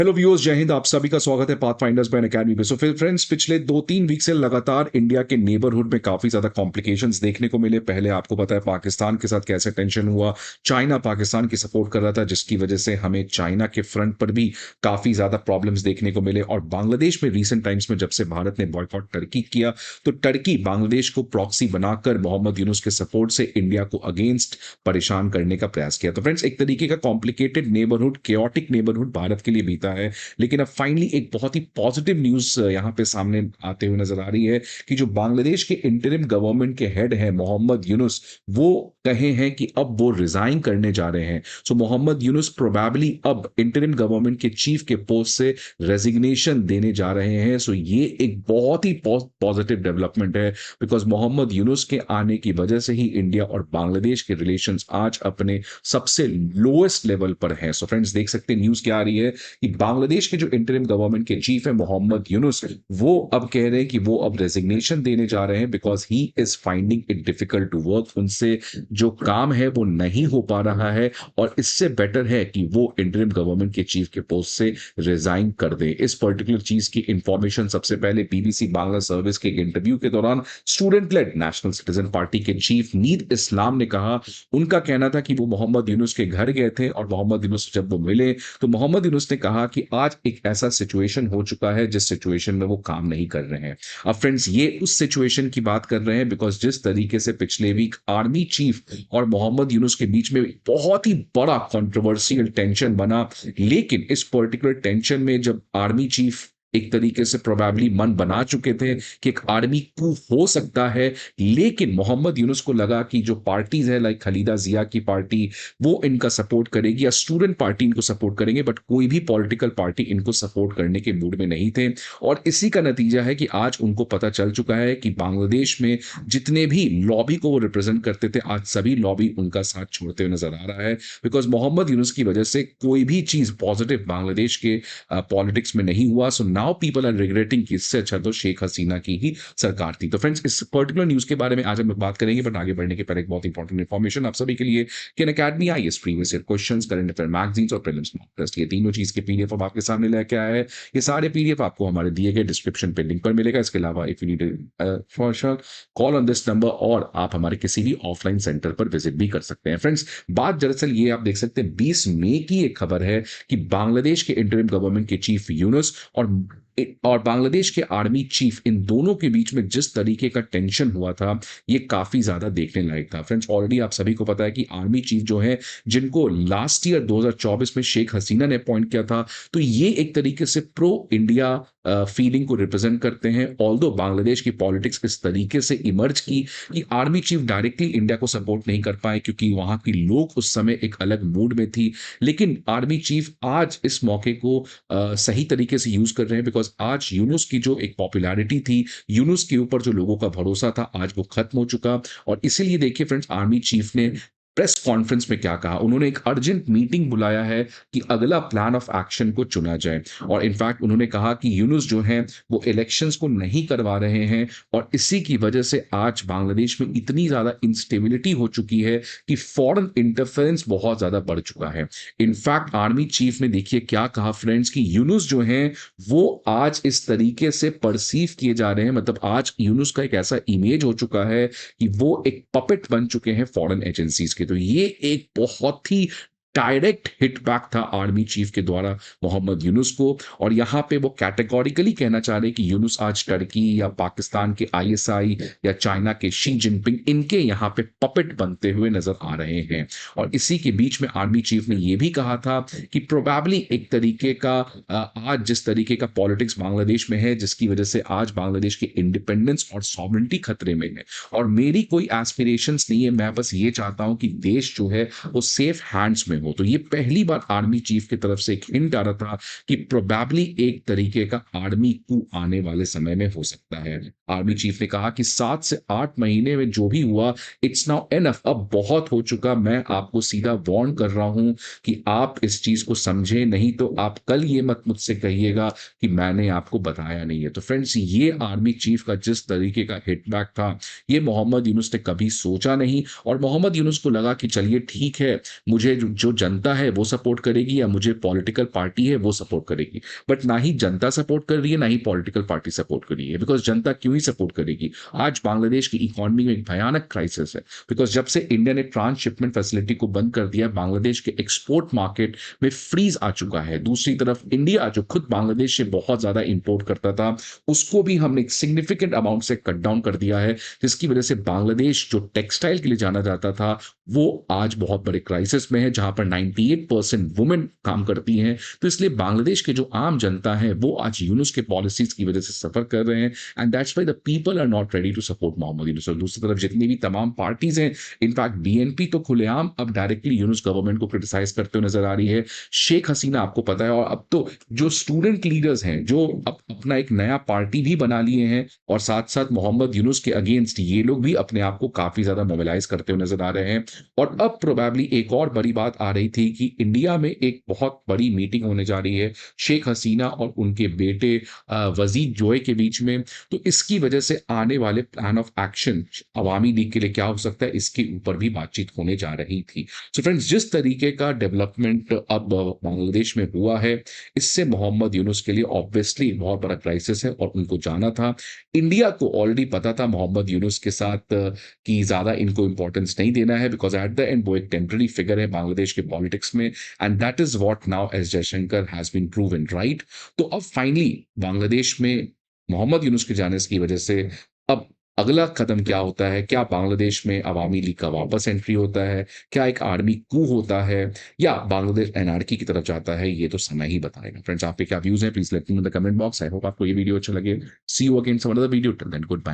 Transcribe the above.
Hello viewers, जय हिंद। आप सभी का स्वागत है पाथफाइंडर्स बाय अकेडमी पे। फिर फ्रेंड्स, पिछले 2-3 वीक से लगातार इंडिया के नेबरहुड में काफी ज्यादा कॉम्प्लिकेशंस देखने को मिले। पहले आपको पता है पाकिस्तान के साथ कैसे टेंशन हुआ, चाइना पाकिस्तान की सपोर्ट कर रहा था, जिसकी वजह से हमें चाइना के फ्रंट पर भी काफी ज्यादा प्रॉब्लम्स देखने को मिले। और बांग्लादेश में रिसेंट टाइम्स में जब से भारत ने बॉयकॉट टर्की किया, तो टर्की बांग्लादेश को प्रॉक्सी बनाकर मोहम्मद यूनुस के सपोर्ट से इंडिया को अगेंस्ट परेशान करने का प्रयास किया। तो फ्रेंड्स, एक तरीके का complicated neighbourhood, chaotic neighbourhood Bharat के लिए बीता है। लेकिन अब फाइनली एक बहुत ही पॉजिटिव न्यूज यहां पे सामने आते हुए नजर आ रही है कि जो बांग्लादेश के इंटरिम गवर्नमेंट के हेड हैं मोहम्मद यूनुस, वो कहे हैं कि अब वो रिजाइन करने जा रहे हैं। सो मोहम्मद यूनुस प्रोबेबली अब इंटरिम गवर्नमेंट के चीफ के पोस्ट से रेजिग्नेशन देने जा रहे हैं। सो ये एक बहुत ही पॉजिटिव डेवलपमेंट है, बिकॉज मोहम्मद यूनुस के आने की वजह से ही इंडिया और बांग्लादेश के रिलेशंस आज अपने सबसे लोएस्ट लेवल पर हैं। सो फ्रेंड्स, देख सकते हैं न्यूज क्या आ रही है कि बांग्लादेश के जो इंटरिम गवर्नमेंट के चीफ है मोहम्मद यूनुस, वो अब कह रहे हैं कि वो अब रेजिग्नेशन देने जा रहे हैं because he is finding it difficult to work. उनसे जो काम है वो नहीं हो पा रहा है और इससे बेटर है कि वो इंटरिम गवर्नमेंट के चीफ के पोस्ट से रिजाइन कर दे। इस पर्टिकुलर चीज की इंफॉर्मेशन सबसे पहले बीबीसी बांग्ला सर्विस के इंटरव्यू के दौरान student led national citizen party के चीफ नीद इस्लाम ने कहा। उनका कहना था कि वो मोहम्मद यूनुस के घर गए थे और मोहम्मद यूनुस जब वो मिले तो मोहम्मद यूनुस ने कहा कि आज एक ऐसा सिचुएशन हो चुका है जिस सिचुएशन में वो काम नहीं कर रहे हैं। अब फ्रेंड्स, ये उस सिचुएशन की बात कर रहे हैं बिकॉज जिस तरीके से पिछले वीक आर्मी चीफ और मोहम्मद यूनुस के बीच में बहुत ही बड़ा कंट्रोवर्शियल टेंशन बना, लेकिन इस पर्टिकुलर टेंशन में जब आर्मी चीफ एक तरीके से प्रोबेबली मन बना चुके थे कि एक आर्मी कू हो सकता है, लेकिन मोहम्मद यूनुस को लगा कि जो पार्टीज है लाइक खलीदा जिया की पार्टी, वो इनका सपोर्ट करेगी या स्टूडेंट पार्टी इनको सपोर्ट करेंगे, बट कोई भी पॉलिटिकल पार्टी इनको सपोर्ट करने के मूड में नहीं थे। और इसी का नतीजा है कि आज उनको पता चल चुका है कि बांग्लादेश में जितने भी लॉबी को वो रिप्रेजेंट करते थे, आज सभी लॉबी उनका साथ छोड़ते हुए नजर आ रहा है। बिकॉज मोहम्मद यूनुस की वजह से कोई भी चीज पॉजिटिव बांग्लादेश के पॉलिटिक्स में नहीं हुआ। So now people are regretting कि इससे अच्छा तो शेख हसीना की ही सरकार थी। तो फ्रेंड्स, इस पर्टिकुलर न्यूज के बारे में आज हम लोग बात करेंगे, बट आगे बढ़ने के पहले एक बहुत इंपॉर्टेंट इन्फॉर्मेशन आप सभी के लिए कि academy IAS previous year questions, current affair magazines और प्रीलिम्स मॉक टेस्ट, ये तीनों चीज के पीडीएफ अब आपके सामने लेके आया है। ये सारे पीडीएफ आपको हमारे दिए गए डिस्क्रिप्शन पे लिंक पर मिलेगा। इसके अलावा if you need for sure call on this number, और आप हमारे किसी भी ऑफलाइन सेंटर पर विजिट भी कर सकते हैं। फ्रेंड्स, बात दरअसल ये आप देख सकते हैं 20 मई की एक खबर है कि बांग्लादेश के इंटरिम गवर्नमेंट के चीफ यूनुस और बांग्लादेश के आर्मी चीफ, इन दोनों के बीच में जिस तरीके का टेंशन हुआ था, ये काफी ज्यादा देखने लायक था। फ्रेंड्स, ऑलरेडी आप सभी को पता है कि आर्मी चीफ जो है, जिनको लास्ट ईयर 2024 में शेख हसीना ने अपॉइंट किया था, तो ये एक तरीके से प्रो इंडिया फीलिंग को रिप्रेजेंट करते हैं। ऑल्दो बांग्लादेश की पॉलिटिक्स इस तरीके से इमर्ज की कि आर्मी चीफ डायरेक्टली इंडिया को सपोर्ट नहीं कर पाए क्योंकि वहां की लोग उस समय एक अलग मूड में थी, लेकिन आर्मी चीफ आज इस मौके को सही तरीके से यूज कर रहे हैं। बिकॉज आज यूनुस की जो एक पॉपुलैरिटी थी, यूनुस के ऊपर जो लोगों का भरोसा था, आज वो खत्म हो चुका। और इसीलिए देखिए फ्रेंड्स, आर्मी चीफ ने प्रेस कॉन्फ्रेंस में क्या कहा। उन्होंने एक अर्जेंट मीटिंग बुलाया है कि अगला प्लान ऑफ एक्शन को चुना जाए। और इनफैक्ट उन्होंने कहा कि यूनुस जो है वो इलेक्शंस को नहीं करवा रहे हैं और इसी की वजह से आज बांग्लादेश में इतनी ज्यादा इंस्टेबिलिटी हो चुकी है कि फॉरेन इंटरफेरेंस बहुत ज्यादा बढ़ चुका है। इनफैक्ट आर्मी चीफ ने देखिए क्या कहा फ्रेंड्स कि यूनुस जो है वो आज इस तरीके से परसीव किए जा रहे हैं, मतलब आज यूनुस का एक ऐसा इमेज हो चुका है कि वो एक पपेट बन चुके हैं फॉरेन एजेंसीज के। तो ये एक बहुत ही डायरेक्ट हिट बैक था आर्मी चीफ के द्वारा मोहम्मद यूनुस को। और यहां पे वो कैटेगोरिकली कहना चाह रहे कि यूनुस आज टर्की या पाकिस्तान के आईएसआई या चाइना के शी जिनपिंग, इनके यहां पे पपेट बनते हुए नजर आ रहे हैं। और इसी के बीच में आर्मी चीफ ने यह भी कहा था कि प्रोबेबली एक तरीके का आज जिस तरीके का पॉलिटिक्स बांग्लादेश में है, जिसकी वजह से आज बांग्लादेश की इंडिपेंडेंस और सॉवरेंटी खतरे में है। और मेरी कोई एस्पिरेशंस नहीं है, मैं बस ये चाहता हूं कि देश जो है वो सेफ हैंड्स में हो। तो ये पहली बार आर्मी चीफ की तरफ से एक हिंट आ रहा था कि प्रोबेबली एक तरीके का आर्मी कू आने वाले समय में हो सकता है। आर्मी चीफ ने कहा कि 7 से 8 महीने में जो भी हुआ, इट्स नाउ एनफ, अब बहुत हो चुका। मैं आपको सीधा वार्न कर रहा हूं कि आप इस चीज को समझे, नहीं तो आप कल ये मत मुझसे कहिएगा कि मैंने आपको बताया नहीं है। तो फ्रेंड्स, ये आर्मी चीफ का जिस तरीके का हिटबैक था, ये मोहम्मद यूनुस ने कभी सोचा नहीं। और मोहम्मद यूनुस को लगा कि चलिए ठीक है, मुझे जो जो जनता है वो सपोर्ट करेगी या मुझे पॉलिटिकल पार्टी है वो सपोर्ट करेगी। बट ना ही जनता सपोर्ट कर रही है, ना ही पॉलिटिकल पार्टी सपोर्ट कर रही है, बिकॉज़ जनता क्यों ही सपोर्ट करेगी? आज बांग्लादेश की इकोनॉमी में एक भयानक क्राइसिस है, बिकॉज़ जब से इंडिया ने ट्रांसशिपमेंट फैसिलिटी को बंद कर दिया, बांग्लादेश के एक्सपोर्ट मार्केट में फ्रीज़ आ चुका है। दूसरी तरफ इंडिया जो खुद बांग्लादेश से बहुत ज़्यादा इंपोर्ट करता था, उसको भी हमने एक सिग्निफिकेंट अमाउंट से कट डाउन कर दिया है, जिसकी वजह से बांग्लादेश जो टेक्सटाइल के लिए जाना जाता था, वो आज बहुत बड़े क्राइसिस में है, जहां पर 98% वुमेन काम करती हैं। तो इसलिए बांग्लादेश के जो आम जनता है वो आज यूनुस के पॉलिसीज की वजह से सफर कर रहे हैं, and that's why the people are not ready to support Muhammad Yunus. और दूसरी तरफ जितनी भी तमाम पार्टीज हैं, इनफैक्ट बीएनपी तो खुलेआम अब डायरेक्टली यूनुस गवर्नमेंट को क्रिटिसाइज करते हुए नजर आ रही है। शेख हसीना आपको पता है, और अब तो जो स्टूडेंट लीडर्स हैं जो अब अपना एक नया पार्टी भी बना लिए हैं, और साथ साथ मोहम्मद यूनुस के अगेंस्ट ये लोग भी अपने आप को काफी ज्यादा मोबिलाइज करते हुए नजर आ रहे हैं। और अब प्रोबेबली एक और बड़ी बात आ रही थी कि इंडिया में एक बहुत बड़ी मीटिंग होने जा रही है शेख हसीना और उनके बेटे वजीद जोए के बीच में। तो इसकी वजह से आने वाले plan of action Awami league के लिए क्या हो सकता है, इसके ऊपर भी बातचीत होने जा रही थी। सो फ्रेंड्स, जिस तरीके का डेवलपमेंट अब बांग्लादेश में हुआ है, इससे मोहम्मद यूनुस के लिए ऑब्वियसली बहुत बड़ा क्राइसिस है, और उनको जाना था। इंडिया को ऑलरेडी पता था मोहम्मद यूनुस के साथ कि ज्यादा इनको इंपॉर्टेंस नहीं देना है, बिकॉज एट द एंड वो एक टेम्पररी फिगर है बांग्लादेश के पॉलिटिक्स में, and that is what now S Jaishankar has been proven right. तो अब फाइनली बांग्लादेश में मोहम्मद यूनुस के जाने की वजह से अब अगला कदम क्या होता है? क्या बांग्लादेश में अवामी लीग का वापस एंट्री होता है? क्या एक आर्मी कू होता है, या बांग्लादेश एनआरकी की तरफ जाता है? ये तो समय ही बताएगा। फ्रेंड्स, आपके क्या व्यूज हैं? Please let me know in the comment box. I hope आपको ये वीडियो अच्छा लगे। See you again some another video. Till then, good bye.